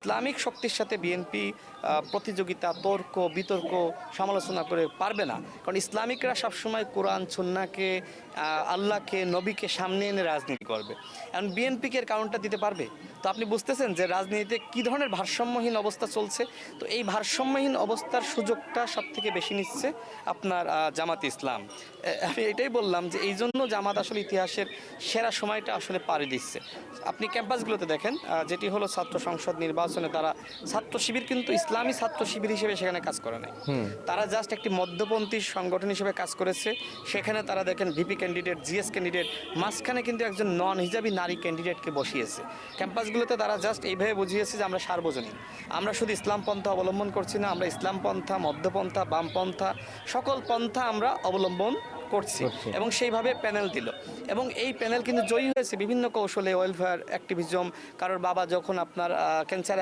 Islamic শক্তির সাথে BNP প্রতিযোগিতা, তর্ক বিতর্ক, সমালোচনা করে পারবে না। কারণ ইসলামিকরা সবসময় কোরআন সুন্নাহকে, আল্লাহকে, নবীকে সামনে এনে রাজনীতি করবে। এখন বিএনপিকে এর কারণটা দিতে পারবে? তো আপনি বুঝতেছেন যে রাজনীতিতে কী ধরনের ভারসাম্যহীন অবস্থা চলছে। তো এই ভারসাম্যহীন অবস্থার সুযোগটা সবথেকে বেশি নিচ্ছে আপনার জামাত ইসলাম। আমি এটাই বললাম যে এই জন্য জামাত আসলে ইতিহাসের সেরা সময়টা আসলে পাড়ি দিচ্ছে। আপনি ক্যাম্পাসগুলোতে দেখেন, যেটি হলো ছাত্র সংসদ নির্বাচনে তারা ছাত্র শিবির কিন্তু ইসলামী ছাত্র শিবির হিসেবে সেখানে কাজ করে নাই। তারা জাস্ট একটি মধ্যপন্থী সংগঠন হিসেবে কাজ করেছে। সেখানে তারা দেখেন ভিপি ক্যান্ডিডেট, জিএস ক্যান্ডিডেট, মাঝখানে কিন্তু একজন নন হিজাবি নারী ক্যান্ডিডেটকে বসিয়েছে। ক্যাম্পাসগুলোতে তারা জাস্ট এইভাবে বুঝিয়েছে যে আমরা সার্বজনীন, আমরা শুধু ইসলাম পন্থা অবলম্বন করছি না, আমরা ইসলাম পন্থা, মধ্যপন্থা, বামপন্থা, সকল পন্থা আমরা অবলম্বন করছি। এবং সেইভাবে প্যানেল দিল, এবং এই প্যানেল কিন্তু জয়ী হয়েছে বিভিন্ন কৌশলে, ওয়েলফেয়ার অ্যাক্টিভিজম। কারোর বাবা যখন আপনার ক্যান্সারে